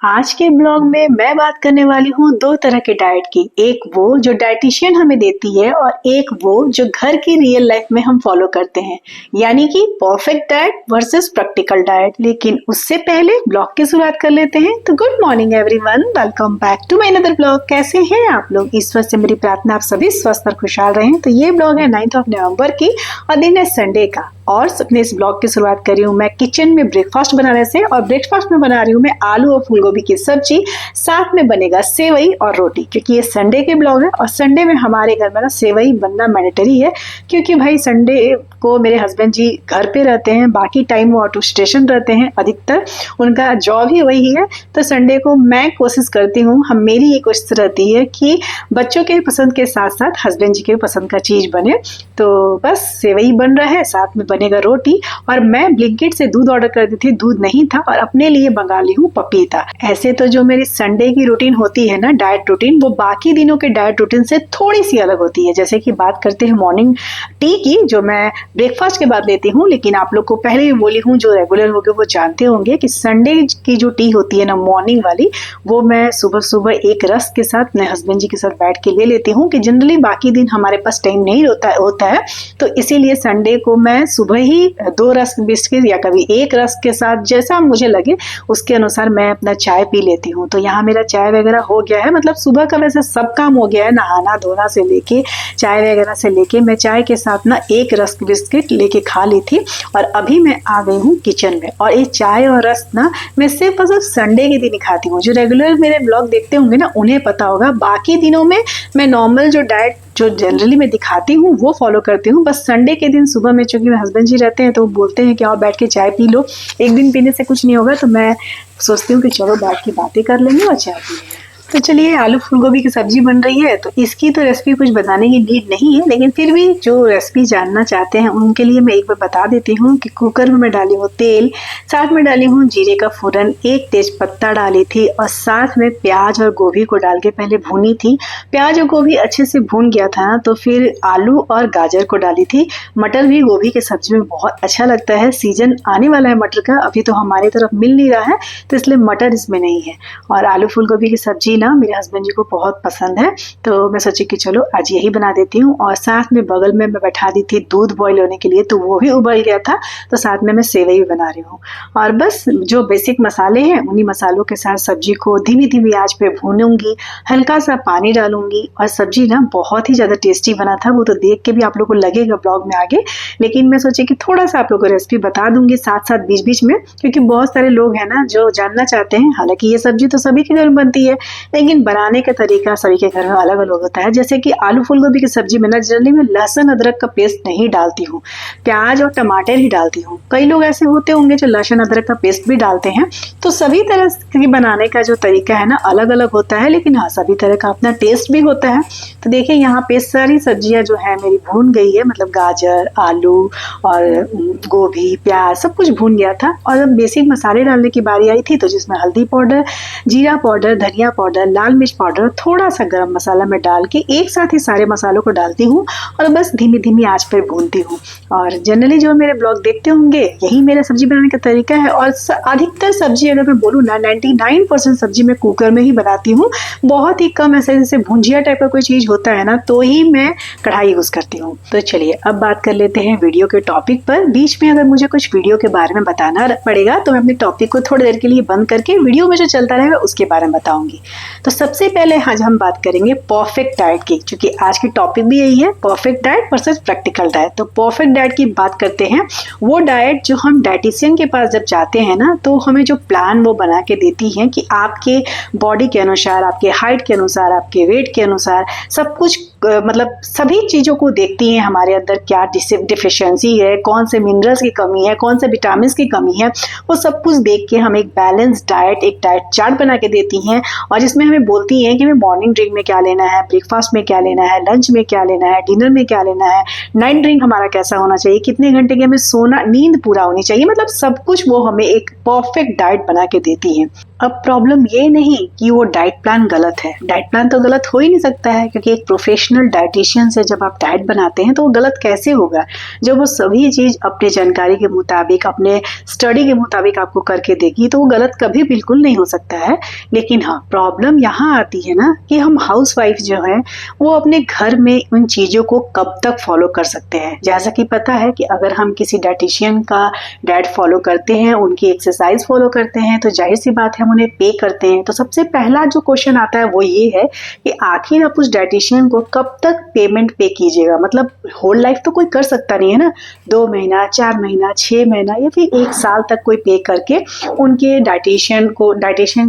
आज के ब्लॉग में मैं बात करने वाली हूँ दो तरह के डाइट की। एक वो जो डाइटिशियन हमें देती है और एक वो जो घर की रियल लाइफ में हम फॉलो करते हैं, यानी कि perfect diet versus practical diet. लेकिन उससे पहले ब्लॉग की शुरुआत कर लेते हैं। तो good morning everyone, welcome back to my another blog. कैसे हैं आप लोग? ईश्वर से मेरी प्रार्थना आप सभी स्वस्थ और खुशहाल रहें। तो ये ब्लॉग है 9 नवंबर की और दिन है संडे का। और अपने इस ब्लॉग की शुरुआत कर रही हूँ मैं किचन में ब्रेकफास्ट बनाने से। और ब्रेकफास्ट में बना रही हूँ मैं आलू और फूलगोभी की सब्जी, साथ में बनेगा सेवई और रोटी, क्योंकि ये संडे के ब्लॉग है और संडे में हमारे घर में ना सेवई बनना मैंडेटरी है। क्योंकि भाई संडे को मेरे हस्बैंड जी घर पे रहते हैं, बाकी टाइम वो ऑटो स्टेशन रहते हैं, अधिकतर उनका जॉब ही वही है। तो संडे को मैं कोशिश करती हूँ, मेरी ये कोशिश रहती है कि बच्चों के पसंद के साथ साथ हस्बैंड जी के पसंद का चीज बने। तो बस सेवई बन रहा है, साथ में बनेगा रोटी। और मैं ब्लिंकिट से दूध ऑर्डर कर दी थी, दूध नहीं था और अपने लिए मंगा ली हूँ पपीता। ऐसे तो जो मेरी संडे की रूटीन होती है ना, डाइट रूटीन, वो बाकी दिनों के डाइट रूटीन से थोड़ी सी अलग होती है। जैसे कि बात करते हैं मॉर्निंग टी की, जो मैं ब्रेकफास्ट के बाद लेती हूँ। लेकिन आप लोग को पहले भी बोली हूँ, जो रेगुलर हो गए वो जानते होंगे कि संडे की जो टी होती है ना मॉर्निंग वाली, वो मैं सुबह सुबह एक रस्क के साथ अपने हस्बैंड जी के साथ बैठ के ले लेती हूँ। कि जनरली बाकी दिन हमारे पास टाइम नहीं होता है, तो इसीलिए संडे को मैं सुबह ही 2 रस्क बिस्किट या कभी 1 रस्क के साथ, जैसा मुझे लगे उसके अनुसार मैं अपना चाय पी लेती हूँ। तो यहाँ मेरा चाय वगैरह हो गया है, मतलब सुबह का वैसे सब काम हो गया है, नहाना धोना से लेके चाय वगैरह से लेके। मैं चाय के साथ ना 1 रस्क बिस्किट लेके खा ली थी और अभी मैं आ गई हूँ किचन में। और ये चाय और रस्क ना मैं सिर्फ संडे के दिन ही खाती हूँ। जो रेगुलर मेरे ब्लॉग देखते होंगे ना उन्हें पता होगा, बाकी दिनों में मैं नॉर्मल जो डाइट जो जनरली मैं दिखाती हूँ वो फॉलो करती हूँ। बस संडे के दिन सुबह में, चूंकि मेरे हस्बैंड जी रहते हैं तो वो बोलते हैं कि आओ बैठ के चाय पी लो, एक दिन पीने से कुछ नहीं होगा। तो मैं सोचती हूँ कि चलो बैठ के बातें कर लेंगे और चाय पी लेंगे। तो चलिए, आलू फूलगोभी की सब्जी बन रही है, तो इसकी तो रेसिपी कुछ बताने की नीड नहीं है, लेकिन फिर भी जो रेसिपी जानना चाहते हैं उनके लिए मैं एक बार बता देती हूँ कि कुकर में मैं डाली हूँ तेल, साथ में डाली हूँ जीरे का फूरन, 1 तेज पत्ता डाली थी और साथ में प्याज और गोभी को डाल के पहले भूनी थी। प्याज और गोभी अच्छे से भून गया था तो फिर आलू और गाजर को डाली थी। मटर भी गोभी के सब्जी में बहुत अच्छा लगता है। सीजन आने वाला है मटर का, अभी तो हमारी तरफ मिल नहीं रहा है, तो इसलिए मटर इसमें नहीं है। और आलू फूलगोभी की सब्जी ना मेरे हस्बैंड जी को बहुत पसंद है, तो मैं सोची कि चलो आज यही बना देती हूँ। और साथ में बगल में मैं बैठा दी थी दूध बॉईल होने के लिए, तो वो भी उबल गया था, तो साथ में मैं सेवई भी बना रही हूँ। और बस जो बेसिक मसाले हैं उन्हीं मसालों के साथ सब्जी को धीमी धीमी आंच पे भूनूंगी, हल्का सा पानी डालूंगी। और सब्जी ना बहुत ही ज्यादा टेस्टी बना था, वो तो देख के भी आप लोग को लगेगा ब्लॉग में आगे, लेकिन मैं सोची कि थोड़ा सा आप लोग को रेसिपी बता दूंगी साथ साथ बीच बीच में, क्योंकि बहुत सारे लोग हैं ना जो जानना चाहते हैं। हालांकि ये सब्जी तो सभी के घर में बनती है, लेकिन बनाने का तरीका सभी के घर में अलग अलग होता है। जैसे कि आलू फूलगोभी की सब्जी में ना जनरली मैं लहसुन अदरक का पेस्ट नहीं डालती हूँ, प्याज और टमाटर ही डालती हूँ। कई लोग ऐसे होते होंगे जो लहसुन अदरक का पेस्ट भी डालते हैं। तो सभी तरह की बनाने का जो तरीका है ना अलग अलग होता है, लेकिन हाँ सभी तरह का अपना टेस्ट भी होता है। तो देखिए यहाँ पे सारी सब्जियां जो है मेरी भून गई है, मतलब गाजर, आलू और गोभी, प्याज सब कुछ भून गया था। और जब बेसिक मसाले डालने की बारी आई थी, तो जिसमें हल्दी पाउडर, जीरा पाउडर, धनिया पाउडर, लाल मिर्च पाउडर, थोड़ा सा गरम मसाला मैं डाल के एक साथ ही सारे मसालों को डालती हूँ और बस धीमी धीमी आंच पर भूनती हूँ। और जनरली जो मेरे ब्लॉग देखते होंगे यही मेरा सब्जी बनाने का तरीका है। और अधिकतर सब्जी अगर मैं बोलूँ ना 99% सब्जी मैं कुकर में ही बनाती हूँ। बहुत ही कम ऐसे जैसे भुंजिया टाइप का कोई चीज होता है ना तो ही मैं कढ़ाई यूज करती हूँ। तो चलिए अब बात कर लेते हैं वीडियो के टॉपिक पर। बीच में अगर मुझे कुछ वीडियो के बारे में बताना पड़ेगा तो मैं अपने टॉपिक को थोड़ी देर के लिए बंद करके वीडियो में जो चलता रहेगा उसके बारे में बताऊंगी। तो सबसे पहले आज हम बात करेंगे परफेक्ट डाइट की, क्योंकि आज की टॉपिक भी यही है, perfect diet versus practical diet. तो परफेक्ट डाइट की बात करते हैं, वो डाइट जो हम डाइटिशियन के पास जब जाते हैं ना तो हमें जो प्लान वो बना के देती है कि आपके बॉडी के अनुसार, आपके हाइट के अनुसार, आपके वेट के अनुसार सब कुछ, मतलब सभी चीजों को देखती हैं। हमारे अंदर क्या डिफिशियंसी है, कौन से मिनरल्स की कमी है, कौन से विटामिन की कमी है, वो सब कुछ देख के हम एक बैलेंस डाइट, एक डाइट चार्ट बना के देती हैं। और जिसमें हमें बोलती हैं कि हमें मॉर्निंग ड्रिंक में क्या लेना है, ब्रेकफास्ट में क्या लेना है, लंच में क्या लेना है, डिनर में क्या लेना है, नाइट ड्रिंक हमारा कैसा होना चाहिए, कितने घंटे की हमें सोना, नींद पूरा होनी चाहिए, मतलब सब कुछ वो हमें एक परफेक्ट डाइट बना के देती हैं। अब प्रॉब्लम ये नहीं कि वो डाइट प्लान गलत है, डाइट प्लान तो गलत हो ही नहीं सकता है, क्योंकि एक प्रोफेशनल प्रोफेशनल डाइटिशियन से जब आप डाइट बनाते हैं तो वो गलत कैसे होगा, जब वो सभी चीज़ अपने जानकारी के मुताबिक, अपने स्टडी के मुताबिक आपको करके देगी तो वो गलत कभी बिल्कुल नहीं हो सकता है। लेकिन हाँ, प्रॉब्लम यहाँ आती है ना कि हम हाउसवाइफ जो है वो अपने घर में उन चीज़ों को कब तक फॉलो कर सकते हैं। जैसा कि पता है कि अगर हम किसी डाइटिशियन का डाइट फॉलो करते हैं, उनकी एक्सरसाइज फॉलो करते हैं, तो जाहिर सी बात है हम उन्हें पे करते हैं। तो सबसे पहला जो क्वेश्चन आता है वो ये है कि आखिर आप उस डाइटिशियन को कब तक पेमेंट पे कीजिएगा। मतलब होल लाइफ तो कोई कर सकता नहीं है ना, 2 महीना, 4 महीना, 6 महीना या फिर 1 साल तक कोई पे करके उनके डाइटिशियन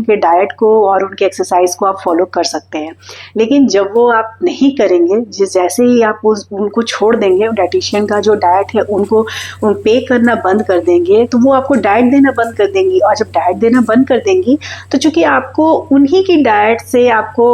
के डाइट को और उनके एक्सरसाइज को आप फॉलो कर सकते हैं। लेकिन जब वो आप नहीं करेंगे, जैसे ही आप उनको छोड़ देंगे, डाइटिशियन का जो डाइट है उनको पे करना बंद कर देंगे, तो वो आपको डाइट देना बंद कर देंगी। और जब डाइट देना बंद कर देंगी तो चूंकि आपको उन्हीं की डाइट से आपको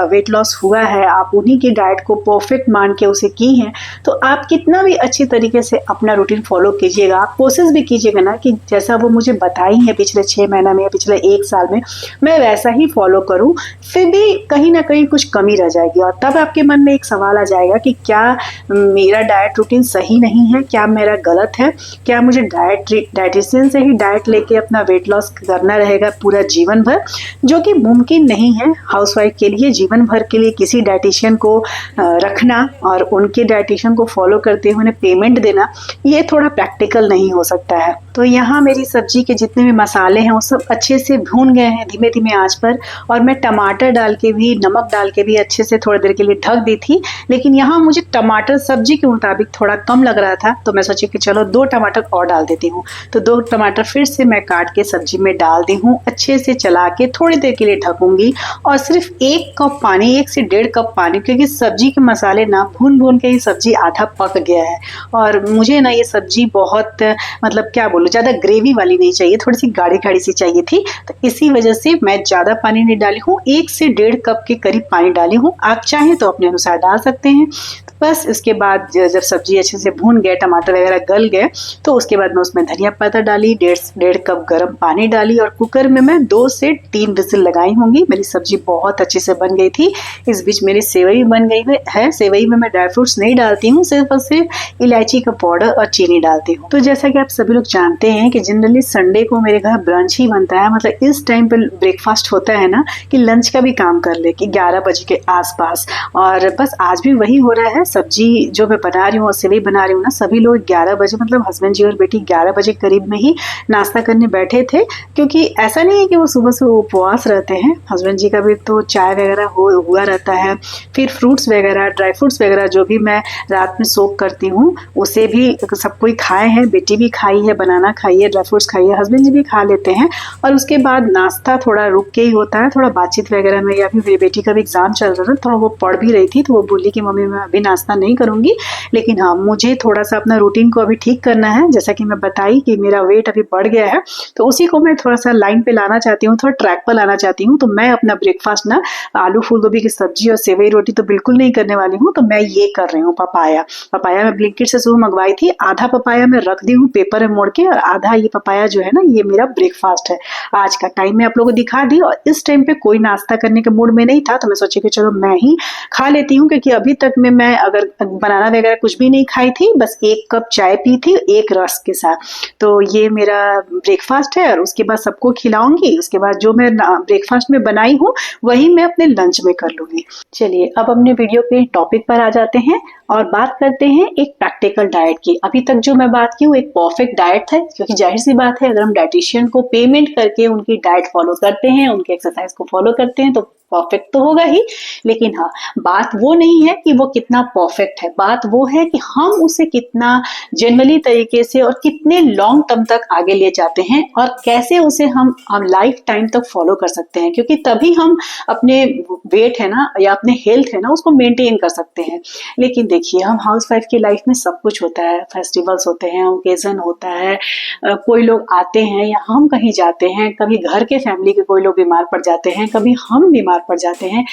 वेट लॉस हुआ है, आप उन्हीं की डाइट को परफेक्ट मान के उसे की हैं, तो आप कितना भी अच्छी तरीके से अपना रूटीन फॉलो कीजिएगा, आप कोशिश भी कीजिएगा ना कि जैसा वो मुझे बताई है पिछले 6 महीना में या पिछले 1 साल में, मैं वैसा ही फॉलो करूं, फिर भी कहीं ना कहीं कुछ कमी रह जाएगी। और तब आपके मन में एक सवाल आ जाएगा कि क्या मेरा डाइट रूटीन सही नहीं है, क्या मेरा गलत है, क्या मुझे डाइटिशियन से ही डाइट लेके अपना वेट लॉस करना रहेगा पूरा जीवन भर, जो कि मुमकिन नहीं है हाउसवाइफ के लिए। जीवन भर के लिए किसी डाइटिशियन को रखना और उनके डाइटिशियन को फॉलो करते हुए उन्हें पेमेंट देना, ये थोड़ा प्रैक्टिकल नहीं हो सकता है। तो यहाँ मेरी सब्जी के जितने भी मसाले हैं वो सब अच्छे से भून गए हैं धीमे धीमे आंच पर, और मैं टमाटर डाल के भी, नमक डाल के भी अच्छे से थोड़ी देर के लिए ढक दी थी। लेकिन यहाँ मुझे टमाटर सब्जी के मुताबिक थोड़ा कम लग रहा था, तो मैं सोची कि चलो 2 टमाटर और डाल देती हूँ। तो 2 टमाटर फिर से मैं काट के सब्जी में डाल दी हूँ, अच्छे से चला के थोड़ी देर के लिए ढकूंगी। और सिर्फ 1 कप पानी, 1 से 1.5 कप पानी, क्योंकि सब्जी के मसाले ना भून भून के ही सब्जी आधा पक गया है। और मुझे ना ये सब्जी बहुत, मतलब क्या बोलूँ, ज़्यादा ग्रेवी वाली नहीं चाहिए, थोड़ी सी गाढ़ी गाढ़ी सी चाहिए थी। तो इसी वजह से मैं ज़्यादा पानी नहीं डाली हूँ, 1 से 1.5 कप के करीब पानी डाली हूँ। आप चाहें तो अपने अनुसार डाल सकते हैं। तो बस इसके बाद जब सब्जी अच्छे से भून गए, टमाटर वगैरह गल गए, तो उसके बाद मैं उसमें धनिया पत्ता डाली, 1.5 कप गर्म पानी डाली, और कुकर में मैं 2 से 3 विजिल लगाई होंगी। मेरी सब्जी बहुत अच्छे से बन गई थी। इस बीच मेरी सेवई बन गई है। सेवई में मैं ड्राई फ्रूट्स नहीं डालती हूँ, सिर्फ और सिर्फ इलायची का पाउडर और चीनी डालती हूँ। तो जैसा कि आप सभी लोग जानते हैं कि जनरली संडे को मेरे घर ब्रंच ही बनता है। मतलब इस टाइम पर ब्रेकफास्ट होता है ना कि लंच का भी काम कर ले, कि 11 बजे के आसपास। और बस आज भी वही हो रहा है। सब्जी जो मैं बना रही हूँ और सेवई बना रही हूँ ना, सभी लोग 11 बजे, मतलब हस्बैंड जी और बेटी 11 बजे करीब में ही नाश्ता करने बैठे थे। क्योंकि ऐसा नहीं है कि वो सुबह से उपवास रहते हैं, हस्बैंड जी का भी तो चाय वगैरह हुआ रहता है। फिर फ्रूट्स वगैरह, ड्राई फ्रूट्स वगैरह जो भी मैं रात में सोक करती हूँ, उसे भी सब कोई खाए हैं। बेटी भी खाई है, बनाना खाई है, ड्राई फ्रूट्स खाई है, हस्बैंड जी भी खा लेते हैं। और उसके बाद नाश्ता थोड़ा रुक के ही होता है, थोड़ा बातचीत वगैरह में। या फिर मेरी बेटी का भी एग्जाम चल रहा था, थोड़ा वो पढ़ भी रही थी, तो वो बोली कि मम्मी मैं अभी नाश्ता नहीं करूंगी, लेकिन हाँ मुझे थोड़ा सा अपना रूटीन को अभी ठीक करना है। जैसा कि मैं बताई कि मेरा वेट अभी बढ़ गया है, तो उसी को मैं थोड़ा सा लाइन पे लाना चाहती हूँ, थोड़ा ट्रैक पर लाना चाहती हूँ। तो मैं अपना ब्रेकफास्ट ना आलू फूल गोभी की सब्जी और सेवई रोटी तो बिल्कुल नहीं करने वाली हूँ। तो मैं ये कर रही हूँ, पपाया मैं ब्लिंकिट से सुबह मंगवाई थी। आधा पपाया मैं रख दी हूँ पेपर में मोड़ के, और आधा ये पपाया जो है ना, ये मेरा ब्रेकफास्ट है आज का। टाइम में आप लोगों को दिखा दी, और इस टाइम पे कोई नाश्ता करने के मूड में नहीं था, तो मैं सोची कि चलो मैं ही खा लेती हूँ। क्योंकि अभी तक में मैं अगर बनाना वगैरह कुछ भी नहीं खाई थी, बस 1 कप चाय पी थी, 1 रस के साथ। तो ये मेरा ब्रेकफास्ट है, और उसके बाद सबको खिलाऊंगी। उसके बाद जो मैं ब्रेकफास्ट में बनाई हूँ वही मैं अपने लंच में कर लूंगी। चलिए अब अपने वीडियो के टॉपिक पर आ जाते हैं और बात करते हैं एक प्रैक्टिकल डाइट की। अभी तक जो मैं बात की वो एक परफेक्ट डाइट है, क्योंकि जाहिर सी बात है अगर हम डाइटिशियन को पेमेंट करके उनकी डाइट फॉलो करते हैं, उनके एक्सरसाइज को फॉलो करते हैं, तो परफेक्ट तो होगा ही। लेकिन हाँ, बात वो नहीं है कि वो कितना परफेक्ट है, बात वो है कि हम उसे कितना जनरली तरीके से और कितने लॉन्ग टर्म तक आगे ले जाते हैं, और कैसे उसे हम लाइफ टाइम तक फॉलो कर सकते हैं। क्योंकि तभी हम अपने वेट है ना, या अपने हेल्थ है ना, उसको मेंटेन कर सकते हैं। लेकिन देखिए, हम हाउस वाइफ की लाइफ में सब कुछ होता है, फेस्टिवल्स होते हैं, ओकेजन होता है, कोई लोग आते हैं या हम कहीं जाते हैं, कभी घर के फैमिली के कोई लोग बीमार पड़ जाते हैं, कभी हम बीमार पड़ जाते हैं।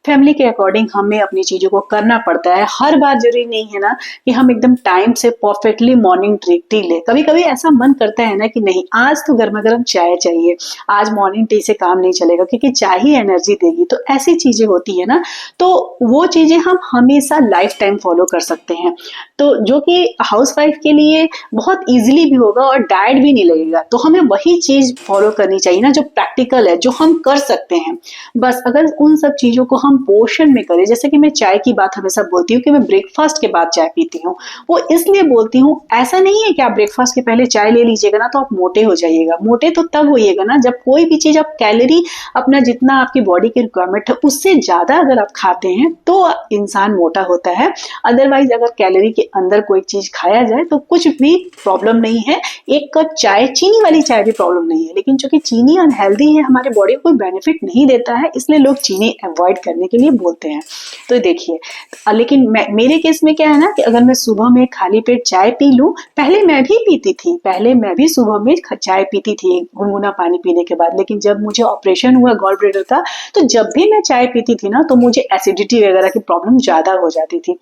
फैमिली के अकॉर्डिंग हमें अपनी चीजों को करना पड़ता है। हर बार जरूरी नहीं है ना कि हम एकदम टाइम से परफेक्टली मॉर्निंग टी ले। कभी कभी ऐसा मन करता है ना कि नहीं, आज तो गर्मा गर्म चाय चाहिए, आज मॉर्निंग टी से काम नहीं चलेगा, क्योंकि चाय ही एनर्जी देगी। तो ऐसी चीजें होती है ना, तो वो वो चीजें हम हमेशा लाइफ टाइम फॉलो कर सकते हैं, तो जो कि हाउसवाइफ के लिए बहुत इजीली भी होगा और डाइट भी नहीं लगेगा। तो हमें वही चीज फॉलो करनी चाहिए ना जो प्रैक्टिकल है, जो हम कर सकते हैं। बस अगर उन सब चीजों को हम पोर्शन में करें, जैसे कि मैं चाय की बात हमेशा बोलती हूँ कि मैं ब्रेकफास्ट के बाद चाय पीती हूँ, वो इसलिए बोलती हूँ, ऐसा नहीं है कि आप ब्रेकफास्ट के पहले चाय ले लीजिएगा ना तो आप मोटे हो जाइएगा। मोटे तो तब होइएगा ना जब कोई भी चीज आप कैलोरी अपना जितना आपकी बॉडी की रिक्वायरमेंट है उससे ज्यादा अगर आप खाते हैं तो इंसान मोटा होता है। अदरवाइज अगर कैलोरी के अंदर कोई चीज खाया जाए तो कुछ भी प्रॉब्लम नहीं है। एक कप चाय, चीनी वाली चाय भी प्रॉब्लम नहीं है, लेकिन चूंकि चीनी अनहेल्दी है, हमारे बॉडी को कोई बेनिफिट नहीं देता है, इसलिए लोग चीनी अवॉइड करने के लिए बोलते हैं। तो देखिए, लेकिन मेरे केस में क्या है ना कि अगर मैं सुबह में खाली पेट चाय पी लूं, पहले मैं भी पीती थी, पहले मैं भी सुबह में चाय पीती थी गुनगुना पानी पीने के बाद, लेकिन जब मुझे ऑपरेशन हुआ गॉल ब्लैडर का, तो जब भी मैं चाय पीती थी ना तो मुझे एसिडिटी वगैरह की प्रॉब्लम ज्यादा हो जाती थी।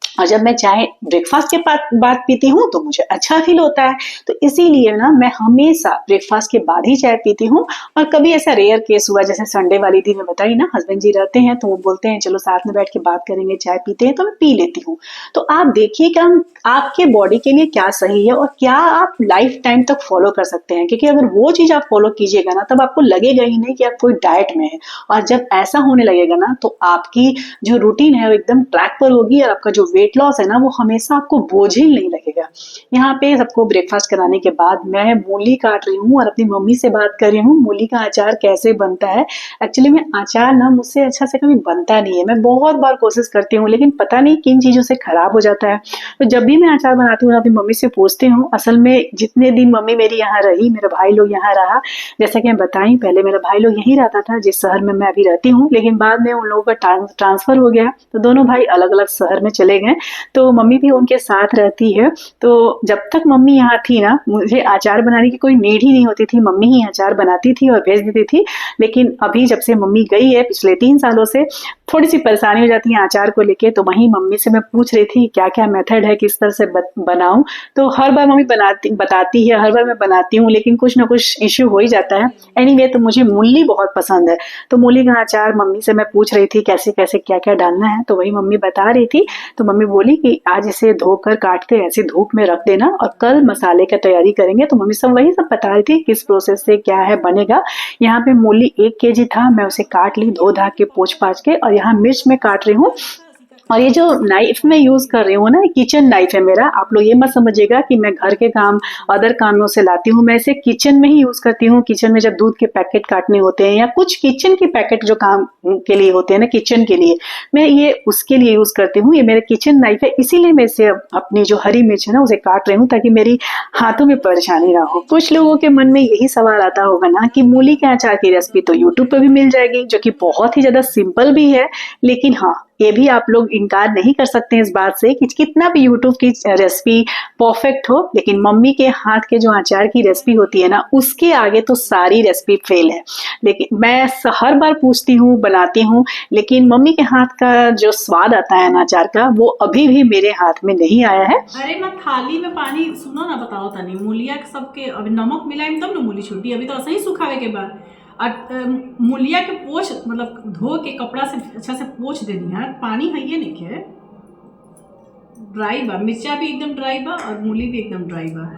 और जब मैं चाय ब्रेकफास्ट के बाद पीती हूँ तो मुझे अच्छा फील होता है। तो इसीलिए ना मैं हमेशा ब्रेकफास्ट के बाद ही चाय पीती हूँ। और कभी ऐसा रेयर केस हुआ, जैसे संडे वाली दिन मैं बताई ना, हस्बैंड जी रहते हैं तो वो बोलते हैं चलो साथ में बैठ के बात करेंगे, चाय पीते हैं, तो मैं पी लेती हूँ। तो आप देखिए कि आपके बॉडी के लिए क्या सही है और क्या आप लाइफ टाइम तक फॉलो कर सकते हैं, क्योंकि अगर वो चीज आप फॉलो कीजिएगा ना तब आपको लगेगा ही नहीं कि आप कोई डाइट में है। और जब ऐसा होने लगेगा ना तो आपकी जो रूटीन है वो एकदम ट्रैक पर होगी और आपका जो वेट लॉस है ना वो हमेशा आपको बोझिल नहीं लगेगा। यहाँ पे सबको ब्रेकफास्ट कराने के बाद मैं मूली काट रही हूँ और अपनी मम्मी से बात कर रही हूँ मूली का अचार कैसे बनता है। एक्चुअली में अचार ना मुझसे अच्छा से कभी बनता नहीं है, मैं बहुत बार कोशिश करती हूँ लेकिन पता नहीं किन चीजों से खराब हो जाता है। तो जब भी मैं अचार बनाती हूँ अपनी मम्मी से पूछती हूँ। असल में जितने दिन मम्मी मेरी यहाँ रही, मेरा भाई लोग यहाँ रहा, जैसा कि मैं बताई पहले मेरा भाई लोग यहीं रहता था जिस शहर में मैं अभी रहती हूँ, लेकिन बाद में उन लोगों का ट्रांसफर हो गया तो दोनों भाई अलग अलग शहर में चले गए, तो मम्मी भी उनके साथ रहती है। तो जब तक मम्मी यहाँ थी ना मुझे अचार बनाने की कोई नीड ही नहीं होती थी, मम्मी ही अचार बनाती थी और भेज देती थी। लेकिन अभी जब से मम्मी गई है पिछले 3 सालों से थोड़ी सी परेशानी हो जाती है अचार को लेके, तो वहीं मम्मी से मैं पूछ रही थी क्या क्या मेथड है, किस तरह से बनाऊं। तो हर बार मम्मी बताती है, हर बार मैं बनाती हूँ लेकिन कुछ ना कुछ इश्यू हो ही जाता है। एनीवे तो मुझे मूली बहुत पसंद है, तो मूली का अचार मम्मी से मैं पूछ रही थी कैसे कैसे क्या क्या डालना है, तो वही मम्मी बता रही थी। तो मम्मी बोली कि आज इसे धोकर काट के ऐसे धूप में रख देना और कल मसाले का तैयारी करेंगे। तो मम्मी सब वही सब बता रही थी किस प्रोसेस से क्या है बनेगा। यहाँ पे मूली 1 केजी था, मैं उसे काट ली धो धा के पोंछ पाछ के, और यहाँ मिर्च में काट रही हूँ। और ये जो नाइफ मैं यूज कर रही हूँ ना किचन नाइफ है मेरा, आप लोग ये मत समझिएगा कि मैं घर के काम अदर कामों से लाती हूँ, मैं इसे किचन में ही यूज करती हूँ। किचन में जब दूध के पैकेट काटने होते हैं या कुछ किचन के पैकेट जो काम के लिए होते हैं ना किचन के लिए, मैं ये उसके लिए यूज करती हूँ। ये मेरा किचन नाइफ है, इसीलिए मैं इसे अपनी जो हरी मिर्च है ना उसे काट रही हूँ ताकि मेरी हाथों में परेशानी ना हो। कुछ लोगों के मन में यही सवाल आता होगा ना कि मूली के अचार की रेसिपी तो यूट्यूब पर भी मिल जाएगी, जो कि बहुत ही ज्यादा सिंपल भी है। लेकिन हाँ, ये भी आप लोग इनकार नहीं कर सकते हैं इस बात से कि कितना भी यूट्यूब की रेसिपी परफेक्ट हो, लेकिन मम्मी के हाथ के जो अचार की रेसिपी होती है ना उसके आगे तो सारी रेसिपी फेल है। लेकिन मैं हर बार पूछती हूँ, बनाती हूँ, लेकिन मम्मी के हाथ का जो स्वाद आता है ना अचार का वो अभी भी मेरे हाथ में नहीं आया है। अरे मैं थाली में पानी सुनो ना, बताओ तनी मूलिया के सबके अभी नमक मिलाएम तब ना मूली छुट्टी, अभी तो ऐसे ही सुखावे के बाद मूलिया के पोछ मतलब धो के कपड़ा से अच्छा से पोछ देनी है, पानी है ये नहीं के ड्राई बा, मिर्चा भी एकदम ड्राई बा और मूली भी एकदम ड्राई बा।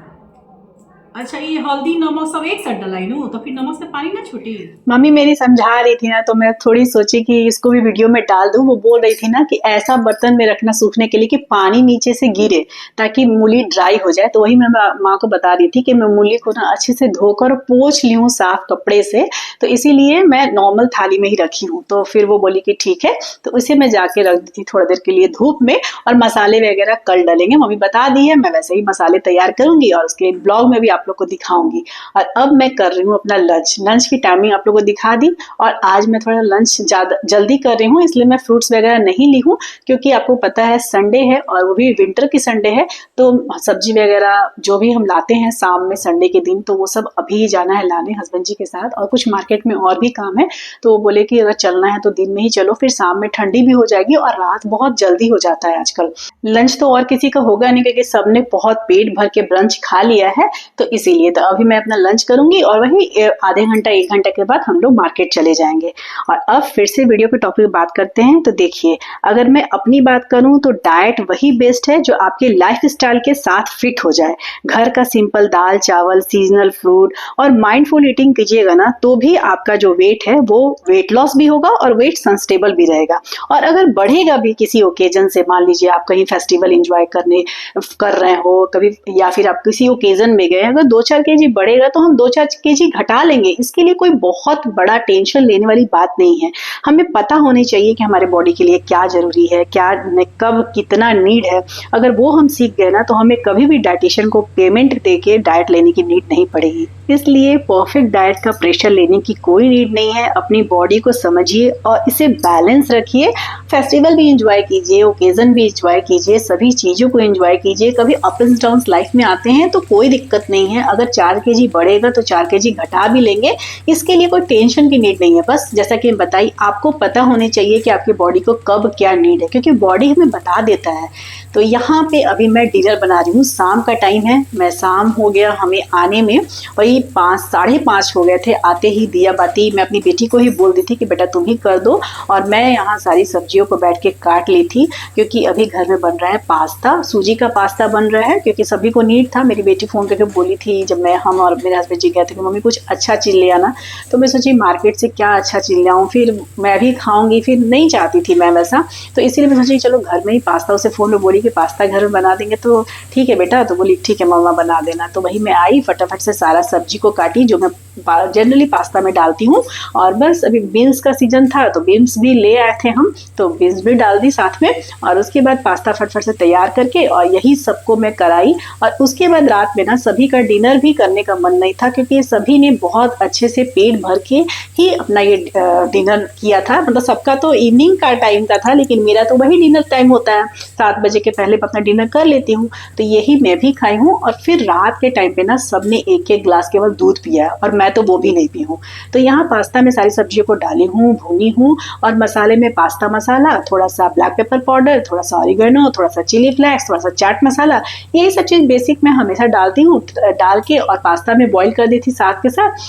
अच्छा ये हल्दी नमक सब एक साथ डलाई नू तो फिर नमक से पानी ना छूटी। मम्मी मेरी समझा रही थी ना तो मैं थोड़ी सोची कि इसको भी वीडियो में डाल दूं। वो बोल रही थी ना कि ऐसा बर्तन में रखना सूखने के लिए कि पानी नीचे से गिरे ताकि मूली ड्राई हो जाए। तो वही मैं माँ को बता रही थी कि मैं मूली को ना अच्छे से धोकर पोंछ ली हूँ साफ कपड़े से, तो इसीलिए मैं नॉर्मल थाली में ही रखी हूँ। तो फिर वो बोली कि ठीक है, तो उसे मैं जाके रख दी थी थोड़ा देर के लिए धूप में, और मसाले वगैरह कल डालेंगे। मम्मी बता दी है, मैं वैसे ही मसाले तैयार करूंगी और उसके ब्लॉग में भी आप लोग को दिखाऊंगी। और अब मैं कर रही हूँ अपना लंच की टाइमिंग आप लोगों को दिखा दी। और आज मैं थोड़ा लंच ज्यादा जल्दी कर रही हूँ, इसलिए मैं फ्रूट्स वगैरह नहीं ली हूँ, क्योंकि आपको पता है संडे है और वो भी विंटर की संडे है, तो सब्जी वगैरह जो भी हम लाते हैं शाम में संडे के दिन तो वो सब अभी जाना है लाने हस्बैंड जी के साथ। और कुछ मार्केट में और भी काम है, तो वो बोले कि अगर चलना है तो दिन में ही चलो, फिर शाम में ठंडी भी हो जाएगी और रात बहुत जल्दी हो जाता है आजकल। लंच तो और किसी का होगा नहीं क्योंकि सबने बहुत पेट भर के ब्रंच खा लिया है, तो इसीलिए तो अभी मैं अपना लंच करूंगी और वही आधे घंटा 1 घंटा के बाद हम लोग मार्केट चले जाएंगे। और अब फिर से वीडियो के टॉपिक पे बात करते हैं। तो देखिए, अगर मैं अपनी बात करूं तो डाइट वही बेस्ट है जो आपके लाइफ स्टाइल के साथ फिट हो जाए। घर का सिंपल दाल चावल, सीजनल फ्रूट और माइंडफुल ईटिंग कीजिएगा ना, तो भी आपका जो वेट है वो वेट लॉस भी होगा और वेट सस्टेबल भी रहेगा। और अगर बढ़ेगा भी किसी ओकेजन से, मान लीजिए आप कहीं फेस्टिवल एंजॉय कर रहे हो कभी, या फिर आप किसी ओकेजन में गए, अगर 2-4 केजी बढ़ेगा तो हम 2-4 केजी घटा लेंगे। इसके लिए कोई बहुत बड़ा टेंशन लेने वाली बात नहीं है। हमें पता होनी चाहिए कि हमारे बॉडी के लिए क्या जरूरी है, क्या कब कितना नीड है। अगर वो हम सीख गए ना, तो हमें कभी भी डाइटिशियन को पेमेंट देके डाइट लेने की नीड नहीं पड़ेगी। इसलिए परफेक्ट डाइट का प्रेशर लेने की कोई नीड नहीं है। अपनी बॉडी को समझिए और इसे बैलेंस रखिए। फेस्टिवल भी एंजॉय कीजिए, ओकेजन भी एंजॉय कीजिए, सभी चीज़ों को एंजॉय कीजिए। कभी अप एंड डाउन लाइफ में आते हैं तो कोई दिक्कत नहीं है। अगर 4 केजी बढ़ेगा तो 4 केजी घटा भी लेंगे, इसके लिए कोई टेंशन की नीड नहीं है। बस जैसा कि बताई, आपको पता होनी चाहिए कि आपकी बॉडी को कब क्या नीड है, क्योंकि बॉडी हमें बता देता है। तो यहाँ पे अभी मैं डिनर बना रही हूँ, शाम का टाइम है, मैं शाम हो गया हमें आने में, वही 5 साढ़े 5 हो गए थे आते ही। दिया बाती मैं अपनी बेटी को ही बोल दी थी कि बेटा तुम ही कर दो, और मैं यहाँ सारी सब्जियों को बैठ के काट ली थी, क्योंकि अभी घर में बन रहा है पास्ता, सूजी का पास्ता बन रहा है, क्योंकि सभी को नीड था। मेरी बेटी फ़ोन करके बोली थी जब हम और मेरे हस्बैंड जी गए थे कि मम्मी कुछ अच्छा चीज़ ले आना। तो मैं सोची मार्केट से क्या अच्छा चीज़ ले आऊँ, फिर मैं भी खाऊंगी, फिर नहीं चाहती थी मैं वैसा, तो इसीलिए मैं सोची चलो घर में ही पास्ता, उसे फ़ोन में बोली कि पास्ता घर में बना देंगे। तो ठीक है बेटा, तो बोली ठीक है मम्मा बना देना। तो वही मैं आई, फटाफट से सारा सब्जी को काटी जो मैं जनरली पास्ता में डालती हूँ, और बस अभी बीन्स का सीजन था तो बीन्स भी ले आए थे हम, तो बीन्स भी डाल दी साथ में। और उसके बाद पास्ता फटफट से तैयार करके और यही सबको मैं कराई। और उसके बाद रात में ना सभी का डिनर भी करने का मन नहीं था, क्योंकि सभी ने बहुत अच्छे से पेट भर के ही अपना ये डिनर किया था। मतलब सबका तो इवनिंग का टाइम का था, लेकिन मेरा तो वही डिनर टाइम होता है, 7 बजे के पहले अपना डिनर कर लेती हूँ। तो यही मैं भी खाई हूँ। और फिर रात के टाइम पे ना सबने 1-1 ग्लास केवल दूध पिया, और मैं तो वो भी नहीं पी हूँ। तो यहाँ पास्ता में सारी सब्जियों को डाली हूँ, भूनी हूँ, और मसाले में पास्ता मसाला, थोड़ा सा ब्लैक पेपर पाउडर, थोड़ा सा ऑरिगेनो, थोड़ा सा चिली फ्लेक्स, थोड़ा सा चाट मसाला, यही सब चीज़ बेसिक मैं हमेशा डालती हूँ। डाल के और पास्ता में बॉईल कर देती साथ के साथ।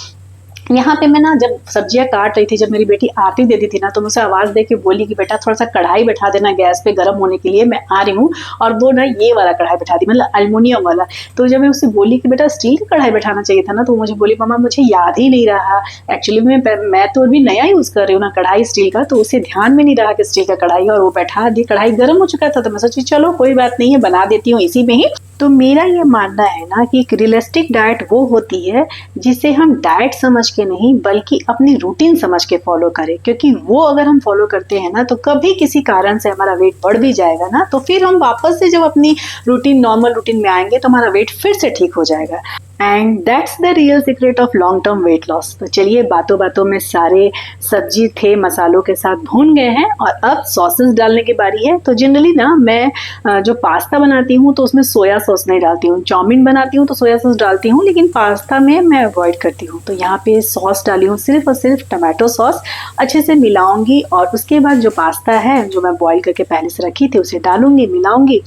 यहाँ पे मैं ना जब सब्जियां काट रही थी, जब मेरी बेटी आरती देती थी ना, तो मुझे आवाज़ दे के बोली कि बेटा थोड़ा सा कढ़ाई बैठा देना गैस पे गर्म होने के लिए, मैं आ रही हूँ। और वो ना ये वाला कढ़ाई बैठा दी, मतलब एल्युमिनियम वाला। तो जब मैं उससे बोली कि बेटा स्टील का कढ़ाई बैठाना चाहिए था ना, तो मुझे बोली मम्मा मुझे याद ही नहीं रहा। एक्चुअली मैं तो अभी नया यूज़ कर रही हूँ ना कढ़ाई स्टील का, तो उसे ध्यान में नहीं रहा कि स्टील का कढ़ाई, और वो बैठा दी। कढ़ाई गर्म हो चुका था, तो मैं सोची चलो कोई बात नहीं है, बना देती हूँ इसी में ही। तो मेरा ये मानना है ना कि एक रियलिस्टिक डाइट वो होती है जिसे हम डाइट समझ के नहीं बल्कि अपनी रूटीन समझ के फॉलो करें, क्योंकि वो अगर हम फॉलो करते हैं ना, तो कभी किसी कारण से हमारा वेट बढ़ भी जाएगा ना, तो फिर हम वापस से जब अपनी रूटीन नॉर्मल रूटीन में आएंगे तो हमारा वेट फिर से ठीक हो जाएगा। And that's the real secret of long term weight loss. तो चलिए, बातों बातों में सारे सब्जी थे मसालों के साथ भून गए हैं, और अब सॉसेस डालने की बारी है। तो जनरली ना मैं जो पास्ता बनाती हूँ तो उसमें सोया सॉस नहीं डालती हूँ, चाउमीन बनाती हूँ तो सोया सॉस डालती हूँ, लेकिन पास्ता में मैं अवॉइड करती हूँ। तो यहाँ पे सॉस डाली हूँ, सिर्फ और सिर्फ टमाटो सॉस। अच्छे से मिलाऊंगी, और उसके बाद जो पास्ता है जो मैं बॉईल करके पहले से रखी थी उसे डालूंगी, मिलाऊंगी,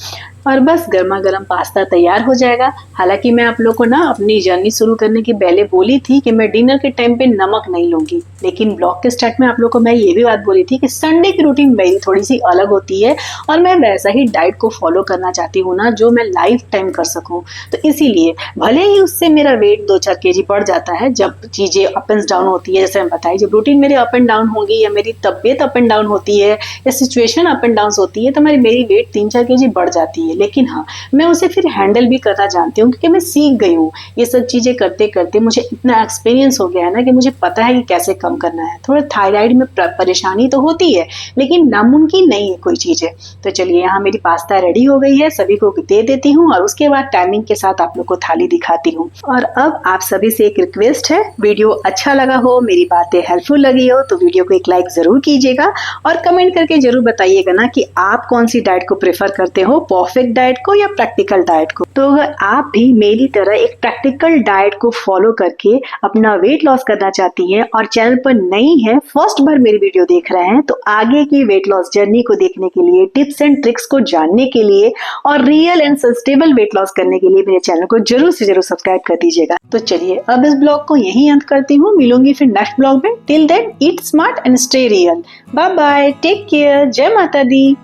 और बस गर्मा गर्म पास्ता तैयार हो जाएगा। हालांकि मैं आप लोग को ना अपनी जर्नी शुरू करने की पहले बोली थी कि मैं डिनर के टाइम पे नमक नहीं लूंगी, लेकिन ब्लॉग के स्टार्ट में आप लोग को मैं ये भी बात बोली थी कि संडे की रूटीन मेरी थोड़ी सी अलग होती है, और मैं वैसा ही डाइट को फॉलो करना चाहती हूँ ना जो मैं लाइफ टाइम कर सकूँ। तो इसीलिए भले ही उससे मेरा वेट 2-4 केजी बढ़ जाता है जब चीज़ें अप एंड डाउन होती है, जैसे मैं बताई, जब रूटीन मेरी अप एंड डाउन होगी, या मेरी तबियत अप एंड डाउन होती है, या सिचुएशन अप एंड डाउन होती है, तो मेरी वेट 3-4 केजी बढ़ जाती है। लेकिन हाँ, मैं उसे फिर हैंडल भी करना जानती हूँ, क्योंकि मैं सीख गई हूँ ये सब चीज़ें करते करते। मुझे इतना एक्सपीरियंस हो गया है ना कि मुझे पता है कि कैसे कम करना है। थोड़ा थायराइड में परेशानी तो होती है, लेकिन नामुमकिन नहीं है कोई चीज़ है। तो चलिए, यहाँ मेरी पास्ता रेडी हो गई है, सभी को दे देती हूँ, और उसके बाद टाइमिंग के साथ आप लोग को थाली दिखाती हूँ। और अब आप सभी से एक रिक्वेस्ट है, वीडियो अच्छा लगा हो, मेरी बातें हेल्पफुल लगी हो, तो वीडियो को एक लाइक ज़रूर कीजिएगा, और कमेंट करके ज़रूर बताइएगा ना कि आप कौन सी डाइट को प्रेफर करते हो, परफेक्ट परफेक्ट डाइट को या प्रैक्टिकल डाइट को। तो अगर आप भी मेरी तरह एक प्रैक्टिकल डाइट को फॉलो करके अपना वेट लॉस करना चाहती हैं और चैनल पर नई है, फर्स्ट बार मेरी वीडियो देख रहे हैं, तो आगे की वेट लॉस जर्नी को देखने के लिए, टिप्स एंड ट्रिक्स को जानने के लिए और real and sustainable weight loss करने के लिए मेरे चैनल को जरूर से जरूर सब्सक्राइब कर दीजिएगा। तो चलिए अब इस ब्लॉग को यहीं अंत करती हूँ, मिलूंगी फिर नेक्स्ट ब्लॉग में। Till then eat smart and stay real. Bye bye, take care, जय माता दी।